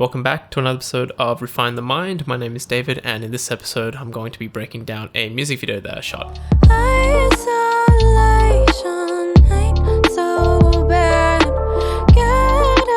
Welcome back to another episode of Refine the Mind. My name is David, and in this episode I'm going to be breaking down a music video that I shot. Isolation ain't so bad. Get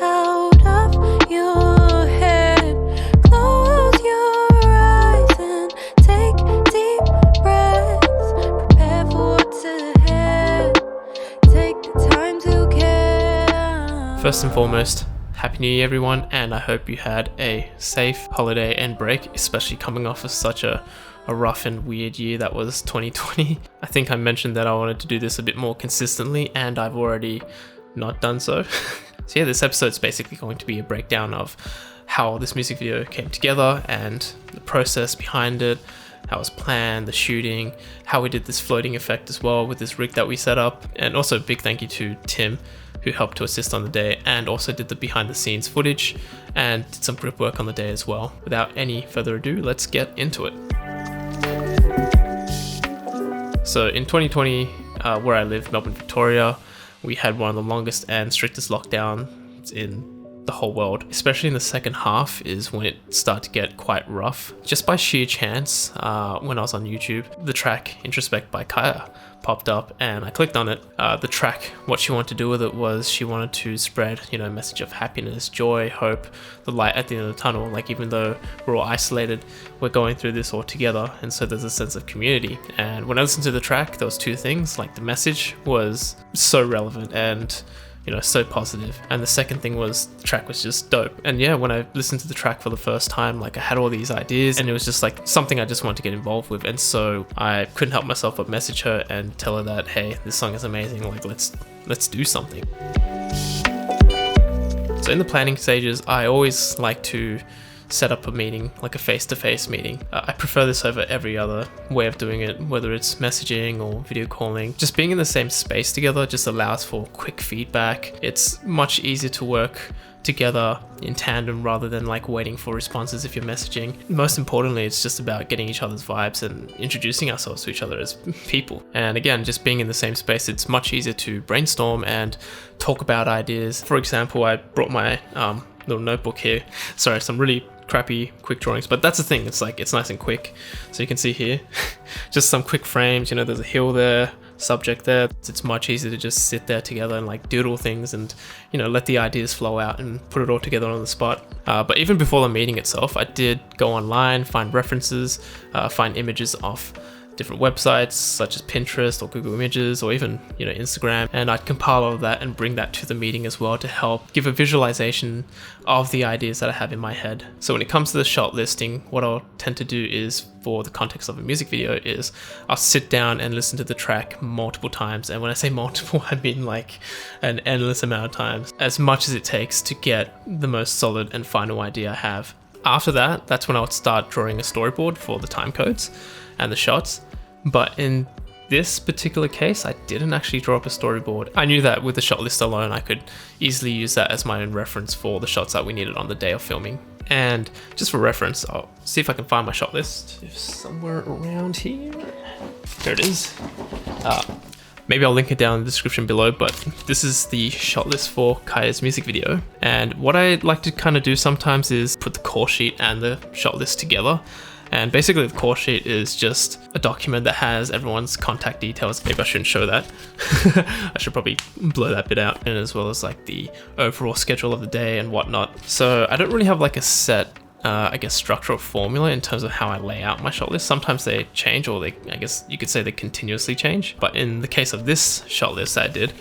out of your head. Close your eyes and take deep breaths. Prepare for what's ahead. Take the time to care. First and foremost, Happy New Year everyone, and I hope you had a safe holiday and break, especially coming off of such a rough and weird year that was 2020. I think I mentioned that I wanted to do this a bit more consistently, and I've already not done so. So yeah, this episode's basically going to be a breakdown of how this music video came together and the process behind it, how it was planned, the shooting, how we did this floating effect as well with this rig that we set up, and also a big thank you to Tim, who helped to assist on the day and also did the behind the scenes footage and did some grip work on the day as well. Without any further ado, let's get into it. So in 2020, where I live, Melbourne, Victoria, we had one of the longest and strictest lockdowns in the whole world. Especially in the second half is when it started to get quite rough. Just by sheer chance, when I was on YouTube, the track Introspect by Kaiya popped up and I clicked on it. The track, what she wanted to do with it was she wanted to spread, a message of happiness, joy, hope, the light at the end of the tunnel. Like, even though we're all isolated, we're going through this all together, and so there's a sense of community. And when I listened to the track, there was two things. Like, the message was so relevant and so positive, and the second thing was the track was just dope. And yeah, when I listened to the track for the first time, like, I had all these ideas and it was just like something I just wanted to get involved with, and so I couldn't help myself but message her and tell her that, hey, this song is amazing, like let's do something. So in the planning stages, I always like to set up a meeting, like a face-to-face meeting. I prefer this over every other way of doing it, whether it's messaging or video calling. Just being in the same space together just allows for quick feedback. It's much easier to work together in tandem rather than like waiting for responses if you're messaging. Most importantly, it's just about getting each other's vibes and introducing ourselves to each other as people. And again, just being in the same space, it's much easier to brainstorm and talk about ideas. For example, I brought my little notebook here. Sorry, some really crappy quick drawings, but that's the thing, it's like, it's nice and quick. So you can see here just some quick frames, there's a hill there, subject there. It's much easier to just sit there together and like doodle things and let the ideas flow out and put it all together on the spot. But even before the meeting itself, I did go online, find references, find images of different websites such as Pinterest or Google Images or even Instagram, and I'd compile all of that and bring that to the meeting as well to help give a visualization of the ideas that I have in my head. So when it comes to the shot listing, what I'll tend to do is, for the context of a music video, is I'll sit down and listen to the track multiple times. And when I say multiple, I mean like an endless amount of times, as much as it takes to get the most solid and final idea I have. After that, that's when I would start drawing a storyboard for the time codes and the shots. But in this particular case, I didn't actually draw up a storyboard. I knew that with the shot list alone, I could easily use that as my own reference for the shots that we needed on the day of filming. And just for reference, I'll see if I can find my shot list. If somewhere around here. There it is. Maybe I'll link it down in the description below, but this is the shot list for Kaiya's music video. And what I like to kind of do sometimes is put the core sheet and the shot list together. And basically the core sheet is just a document that has everyone's contact details. Maybe I shouldn't show that. I should probably blur that bit out, and as well as like the overall schedule of the day and whatnot. So I don't really have like a set structural formula in terms of how I lay out my shot list. Sometimes they change, or I guess you could say they continuously change. But in the case of this shot list that I did,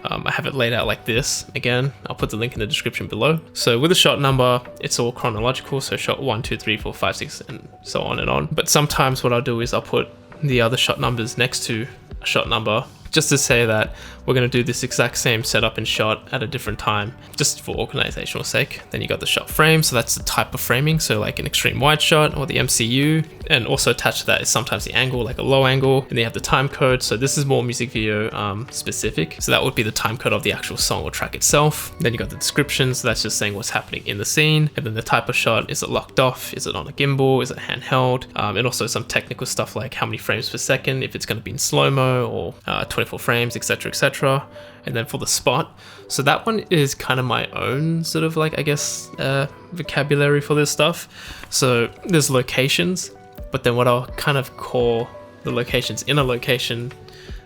I have it laid out like this. Again, I'll put the link in the description below. So with the shot number, it's all chronological. So shot 1, 2, 3, 4, 5, 6, and so on and on. But sometimes what I'll do is I'll put the other shot numbers next to a shot number, just to say that we're going to do this exact same setup and shot at a different time, just for organizational sake. Then you got the shot frame, so that's the type of framing, so like an extreme wide shot or the MCU, and also attached to that is sometimes the angle, like a low angle, and then you have the time code. So this is more music video specific, so that would be the time code of the actual song or track itself. Then you got the description, so that's just saying what's happening in the scene, and then the type of shot, is it locked off, is it on a gimbal, is it handheld, and also some technical stuff like how many frames per second, if it's going to be in slow-mo or 24 frames, etc, etc. And then for the spot, so that one is kind of my own sort of like, I guess, vocabulary for this stuff. So there's locations, but then what I'll kind of call the locations in a location,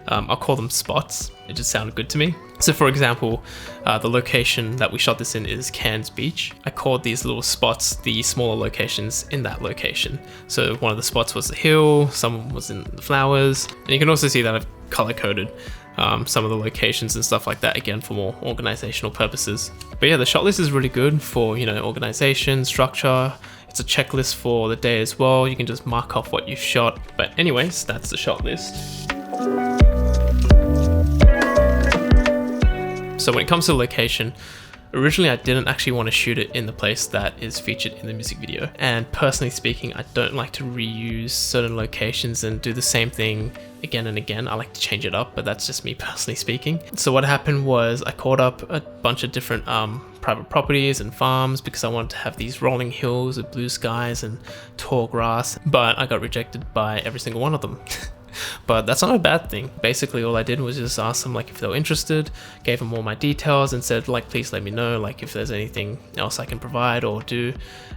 I'll call them spots. It just sounded good to me. So for example, the location that we shot this in is Cairns Beach. I called these little spots the smaller locations in that location. So one of the spots was the hill, some was in the flowers, and you can also see that I've color coded some of the locations and stuff like that, again for more organizational purposes. But yeah, the shot list is really good for, you know, organization, structure. It's a checklist for the day as well. You can just mark off what you've shot. But anyways, that's the shot list. So when it comes to location, originally I didn't actually want to shoot it in the place that is featured in the music video. And personally speaking, I don't like to reuse certain locations and do the same thing again and again. I like to change it up, but that's just me personally speaking. So what happened was I called up a bunch of different private properties and farms because I wanted to have these rolling hills with blue skies and tall grass, but I got rejected by every single one of them. But that's not a bad thing. Basically all I did was just ask them like if they were interested, gave them all my details and said like please let me know like if there's anything else I can provide or do.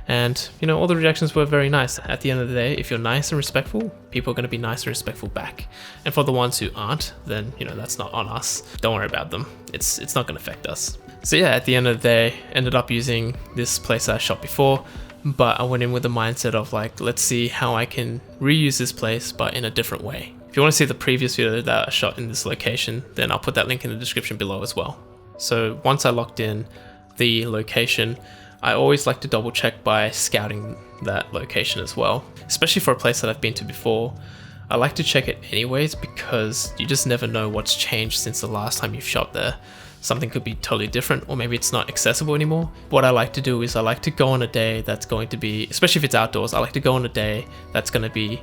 And you know, all the rejections were very nice. At the end of the day, if you're nice and respectful, people are going to be nice and respectful back. And for the ones who aren't, then you know, that's not on us. Don't worry about them. It's not going to affect us. So yeah, at the end of the day, ended up using this place I shot before. But I went in with the mindset of like, let's see how I can reuse this place, but in a different way. If you want to see the previous video that I shot in this location, then I'll put that link in the description below as well. So once I locked in the location, I always like to double check by scouting that location as well, especially for a place that I've been to before. I like to check it anyways because you just never know what's changed since the last time you've shot there. Something could be totally different, or maybe it's not accessible anymore. What I like to do is I like to go on a day that's going to be, especially if it's outdoors, I like to go on a day that's going to be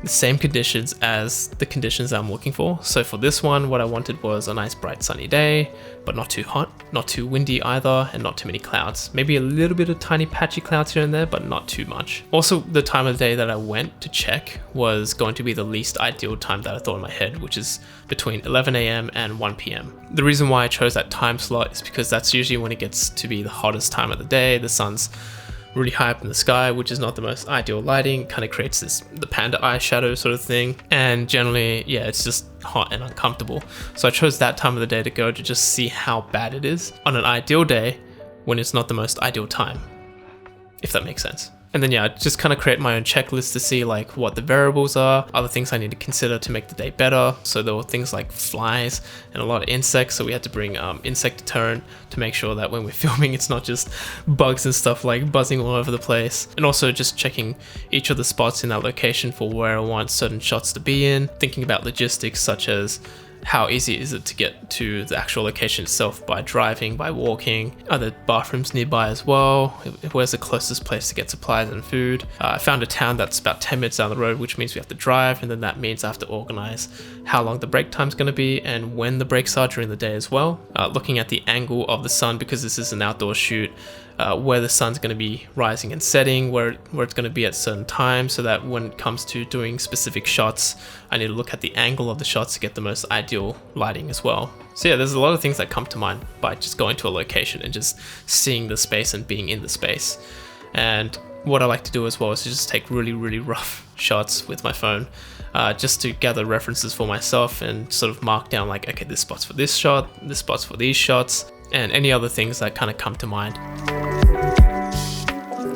the same conditions as the conditions I'm looking for. So for this one, what I wanted was a nice bright sunny day, but not too hot, not too windy either, and not too many clouds. Maybe a little bit of tiny patchy clouds here and there, but not too much. Also, the time of the day that I went to check was going to be the least ideal time that I thought in my head, which is between 11 AM and 1 PM. The reason why I chose that time slot is because that's usually when it gets to be the hottest time of the day. The sun's really high up in the sky, which is not the most ideal lighting. It kind of creates the panda eye shadow sort of thing, and generally yeah, it's just hot and uncomfortable. So I chose that time of the day to go to just see how bad it is on an ideal day when it's not the most ideal time, if that makes sense. And then yeah, I just kind of create my own checklist to see like what the variables are, other things I need to consider to make the day better. So there were things like flies and a lot of insects, so we had to bring insect deterrent to make sure that when we're filming it's not just bugs and stuff like buzzing all over the place. And also just checking each of the spots in that location for where I want certain shots to be in, thinking about logistics such as how easy is it to get to the actual location itself by driving, by walking? Are there bathrooms nearby as well? Where's the closest place to get supplies and food? I found a town that's about 10 minutes down the road, which means we have to drive, and then that means I have to organize how long the break time's going to be and when the breaks are during the day as well. Looking at the angle of the sun, because this is an outdoor shoot, where the sun's going to be rising and setting, where it's going to be at certain times, so that when it comes to doing specific shots, I need to look at the angle of the shots to get the most ideal lighting as well. So yeah, there's a lot of things that come to mind by just going to a location and just seeing the space and being in the space. And what I like to do as well is to just take really, really rough shots with my phone, just to gather references for myself and sort of mark down like, okay, this spot's for this shot, this spot's for these shots, and any other things that kind of come to mind.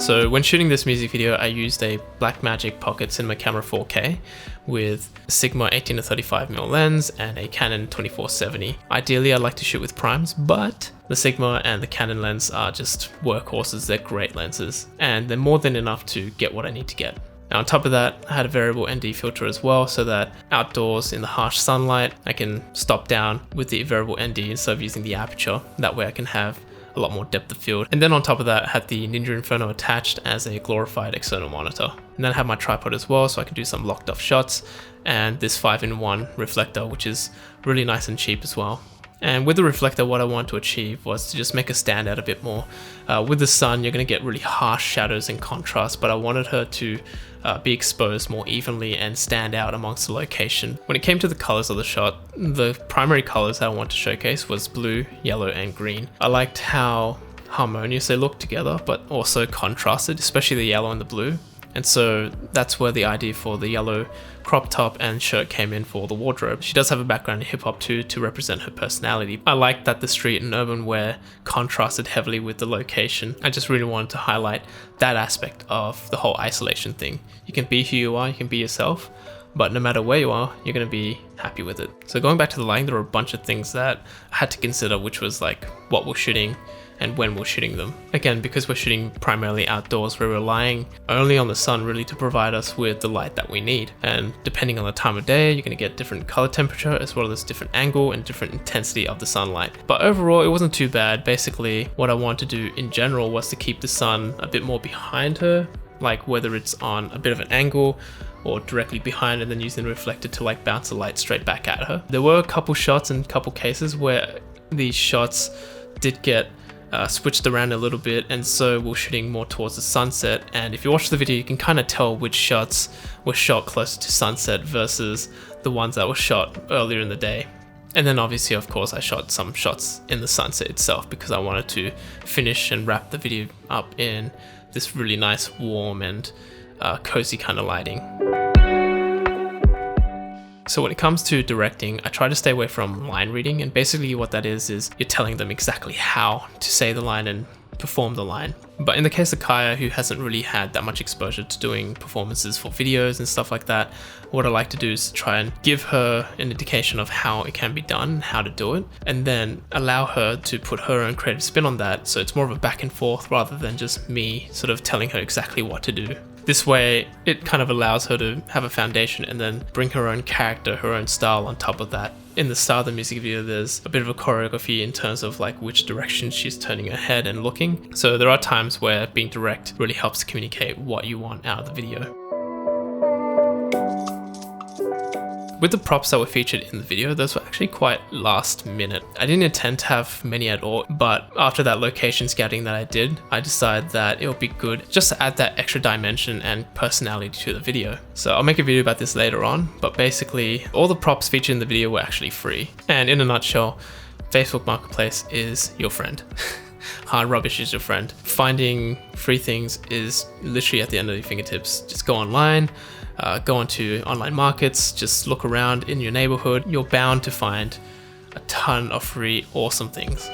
So when shooting this music video, I used a Blackmagic Pocket Cinema Camera 4K with a Sigma 18-35mm lens and a Canon 24-70. Ideally, I'd like to shoot with primes, but the Sigma and the Canon lens are just workhorses. They're great lenses, and they're more than enough to get what I need to get. Now on top of that, I had a variable ND filter as well, so that outdoors in the harsh sunlight, I can stop down with the variable ND instead of using the aperture. That way I can have a lot more depth of field. And then on top of that, I had the Ninja Inferno attached as a glorified external monitor. And then I had my tripod as well, so I could do some locked off shots, and this 5-in-1 reflector, which is really nice and cheap as well. And with the reflector, what I wanted to achieve was to just make her stand out a bit more. With the sun, you're going to get really harsh shadows and contrast, but I wanted her to be exposed more evenly and stand out amongst the location. When it came to the colors of the shot, the primary colors that I wanted to showcase was blue, yellow, and green. I liked how harmonious they looked together, but also contrasted, especially the yellow and the blue. And so that's where the idea for the yellow crop top and shirt came in for the wardrobe. She does have a background in hip hop too, to represent her personality. I like that the street and urban wear contrasted heavily with the location. I just really wanted to highlight that aspect of the whole isolation thing. You can be who you are, you can be yourself, but no matter where you are, you're going to be happy with it. So going back to the lighting, there were a bunch of things that I had to consider, which was like what we're shooting and when we're shooting them. Again, because we're shooting primarily outdoors, we're relying only on the sun really to provide us with the light that we need. And depending on the time of day, you're going to get different color temperature as well as different angle and different intensity of the sunlight. But overall, it wasn't too bad. Basically, what I wanted to do in general was to keep the sun a bit more behind her, like whether it's on a bit of an angle or directly behind, and then using the reflector to like bounce the light straight back at her. There were a couple shots and a couple cases where these shots did get switched around a little bit, and so we're shooting more towards the sunset. And if you watch the video, you can kind of tell which shots were shot closer to sunset versus the ones that were shot earlier in the day. And then obviously, of course, I shot some shots in the sunset itself because I wanted to finish and wrap the video up in this really nice, warm and cozy kind of lighting. So when it comes to directing, I try to stay away from line reading, and basically what that is you're telling them exactly how to say the line and perform the line. But in the case of Kaiya, who hasn't really had that much exposure to doing performances for videos and stuff like that, what I like to do is try and give her an indication of how it can be done, how to do it, and then allow her to put her own creative spin on that. So it's more of a back and forth rather than just me sort of telling her exactly what to do. This way, it kind of allows her to have a foundation and then bring her own character, her own style on top of that. In the start of the music video, there's a bit of a choreography in terms of like which direction she's turning her head and looking. So there are times where being direct really helps communicate what you want out of the video. With the props that were featured in the video, those were actually quite last minute. I didn't intend to have many at all, but after that location scouting that I did, I decided that it would be good just to add that extra dimension and personality to the video. So I'll make a video about this later on, but basically all the props featured in the video were actually free. And in a nutshell, Facebook Marketplace is your friend. Hard rubbish is your friend. Finding free things is literally at the end of your fingertips. Just go online, go onto online markets, just look around in your neighborhood. You're bound to find a ton of free, awesome things.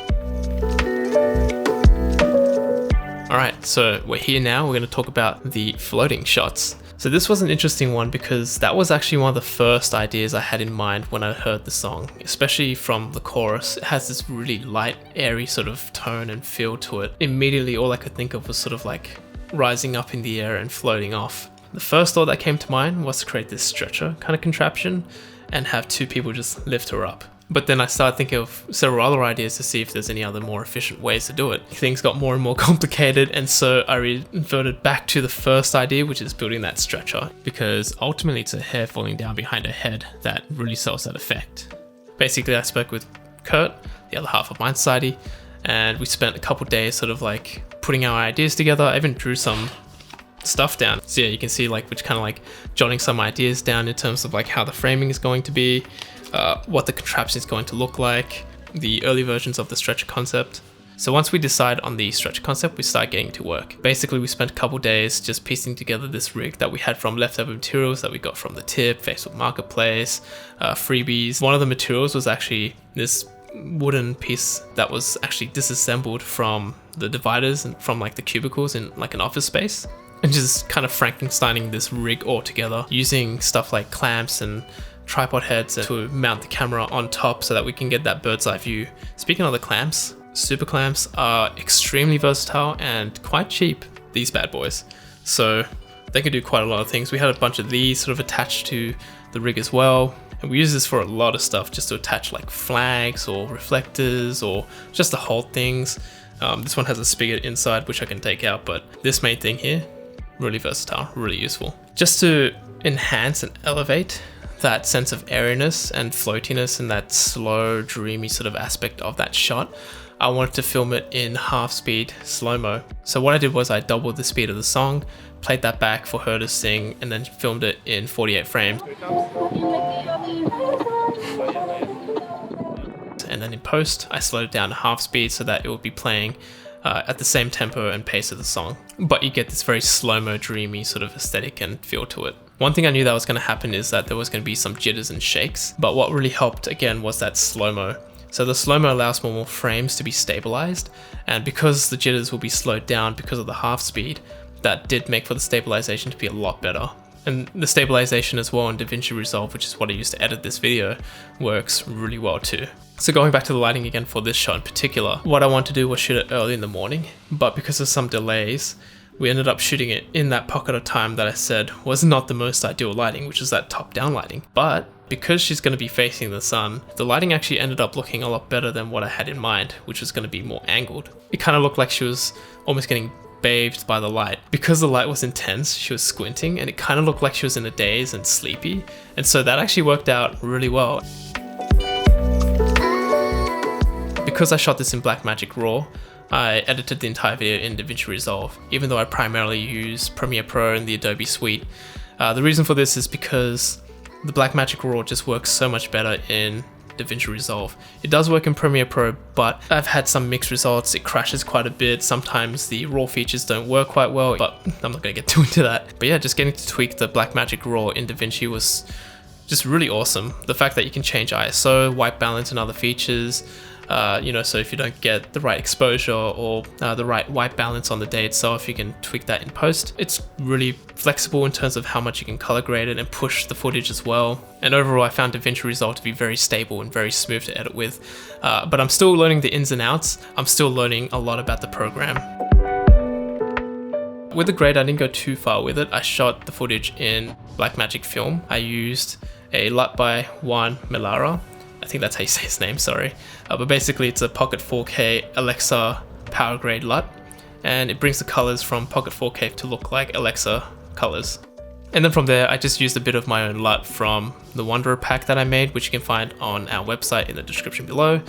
Alright, so we're here now. We're going to talk about the floating shots. So this was an interesting one because that was actually one of the first ideas I had in mind when I heard the song, especially from the chorus. It has this really light, airy sort of tone and feel to it. Immediately, all I could think of was sort of like rising up in the air and floating off. The first thought that came to mind was to create this stretcher kind of contraption and have two people just lift her up. But then I started thinking of several other ideas to see if there's any other more efficient ways to do it. Things got more and more complicated, and so I reverted back to the first idea, which is building that stretcher, because ultimately it's a hair falling down behind her head that really sells that effect. Basically, I spoke with Kurt, the other half of Mind Society, and we spent a couple days sort of like putting our ideas together. I even drew some stuff down. So yeah, you can see like which kind of like jotting some ideas down in terms of like how the framing is going to be, what the contraption is going to look like, the early versions of the stretcher concept. So once we decide on the stretcher concept, we start getting to work. Basically, we spent a couple days just piecing together this rig that we had from leftover materials that we got from the tip, Facebook Marketplace, freebies. One of the materials was actually this wooden piece that was actually disassembled from the dividers and from like the cubicles in like an office space. And just kind of Frankensteining this rig all together using stuff like clamps and tripod heads to mount the camera on top so that we can get that bird's eye view. Speaking of the clamps, super clamps are extremely versatile and quite cheap, these bad boys. So they can do quite a lot of things. We had a bunch of these sort of attached to the rig as well. And we use this for a lot of stuff, just to attach like flags or reflectors or just to hold things. This one has a spigot inside which I can take out, but this main thing here, really versatile, really useful. Just to enhance and elevate that sense of airiness and floatiness and that slow, dreamy sort of aspect of that shot, I wanted to film it in half speed slow-mo. So what I did was I doubled the speed of the song, played that back for her to sing, and then filmed it in 48 frames. And then in post, I slowed it down to half speed so that it would be playing at the same tempo and pace of the song. But you get this very slow-mo, dreamy sort of aesthetic and feel to it. One thing I knew that was going to happen is that there was going to be some jitters and shakes, but what really helped again was that slow-mo. So the slow-mo allows for more frames to be stabilized, and because the jitters will be slowed down because of the half speed, that did make for the stabilization to be a lot better. And the stabilization as well in DaVinci Resolve, which is what I used to edit this video, works really well too. So going back to the lighting again for this shot in particular, what I wanted to do was shoot it early in the morning, but because of some delays, we ended up shooting it in that pocket of time that I said was not the most ideal lighting, which is that top-down lighting. But because she's going to be facing the sun, the lighting actually ended up looking a lot better than what I had in mind, which was going to be more angled. It kind of looked like she was almost getting bathed by the light. Because the light was intense, she was squinting, and it kind of looked like she was in a daze and sleepy. And so that actually worked out really well. Because I shot this in Blackmagic RAW, I edited the entire video in DaVinci Resolve, even though I primarily use Premiere Pro and the Adobe Suite. The reason for this is because the Blackmagic RAW just works so much better in DaVinci Resolve. It does work in Premiere Pro, but I've had some mixed results. It crashes quite a bit. Sometimes the RAW features don't work quite well, but I'm not going to get too into that. But yeah, just getting to tweak the Blackmagic RAW in DaVinci was just really awesome. The fact that you can change ISO, white balance, and other features. So if you don't get the right exposure or the right white balance on the day itself, you can tweak that in post. It's really flexible in terms of how much you can color grade it and push the footage as well. And overall, I found DaVinci Resolve to be very stable and very smooth to edit with. But I'm still learning the ins and outs. I'm still learning a lot about the program. With the grade, I didn't go too far with it. I shot the footage in Blackmagic Film. I used a LUT by Juan Melara. I think that's how you say his name, sorry. But basically it's a Pocket 4K Alexa power grade LUT, and it brings the colors from Pocket 4K to look like Alexa colors. And then from there, I just used a bit of my own LUT from the Wanderer pack that I made, which you can find on our website in the description below.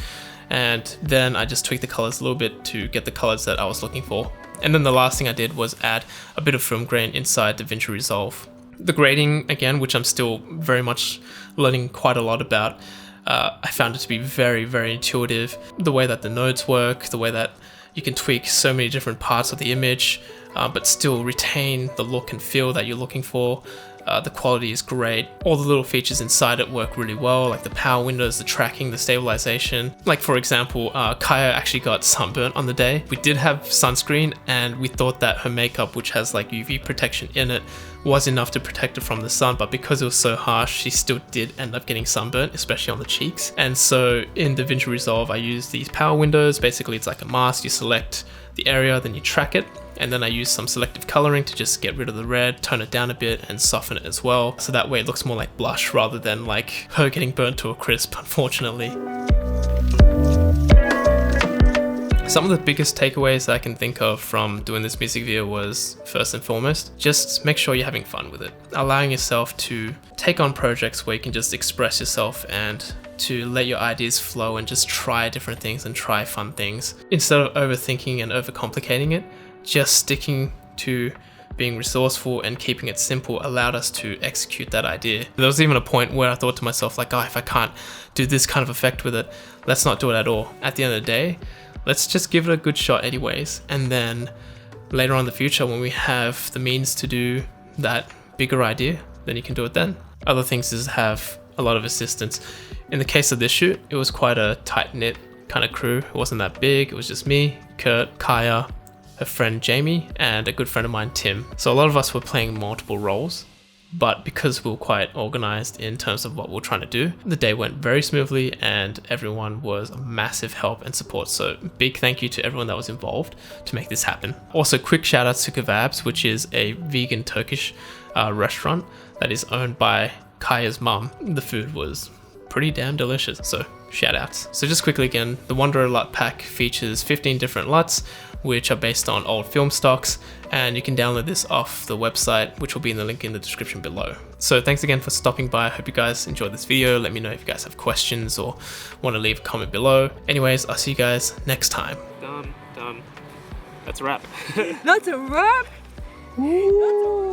And then I just tweaked the colors a little bit to get the colors that I was looking for. And then the last thing I did was add a bit of film grain inside DaVinci Resolve. The grading, again, which I'm still very much learning quite a lot about, I found it to be very, very intuitive. The way that the nodes work, the way that you can tweak so many different parts of the image, but still retain the look and feel that you're looking for. The quality is great. All the little features inside it work really well, like the power windows, the tracking, the stabilization. Like for example, Kaiya actually got sunburnt on the day. We did have sunscreen, and we thought that her makeup, which has like UV protection in it, was enough to protect her from the sun, but because it was so harsh, she still did end up getting sunburnt, especially on the cheeks. And so in DaVinci Resolve, I use these power windows. Basically, it's like a mask. You select the area, then you track it. And then I use some selective coloring to just get rid of the red, tone it down a bit, and soften it as well. So that way it looks more like blush rather than like her getting burnt to a crisp, unfortunately. Some of the biggest takeaways that I can think of from doing this music video was, first and foremost, just make sure you're having fun with it. Allowing yourself to take on projects where you can just express yourself and to let your ideas flow and just try different things and try fun things. Instead of overthinking and overcomplicating it, just sticking to being resourceful and keeping it simple allowed us to execute that idea. There was even a point where I thought to myself like, oh, if I can't do this kind of effect with it, let's not do it at all. At the end of the day, let's just give it a good shot anyways. And then later on in the future, when we have the means to do that bigger idea, then you can do it then. Other things is have a lot of assistance. In the case of this shoot, it was quite a tight-knit kind of crew. It wasn't that big. It was just me, Kurt, Kaiya, her friend Jamie, and a good friend of mine, Tim. So a lot of us were playing multiple roles, but because we were quite organized in terms of what we were trying to do, the day went very smoothly and everyone was a massive help and support. So big thank you to everyone that was involved to make this happen. Also, quick shout out to Kebabs, which is a vegan Turkish restaurant that is owned by Kaiya's mum. The food was pretty damn delicious. So shout outs. So just quickly again, the Wanderer LUT Pack features 15 different LUTs, which are based on old film stocks, and you can download this off the website, which will be in the link in the description below. So thanks again for stopping by. I hope you guys enjoyed this video. Let me know if you guys have questions or want to leave a comment below. Anyways, I'll see you guys next time. Done. That's a wrap. That's a wrap. Ooh.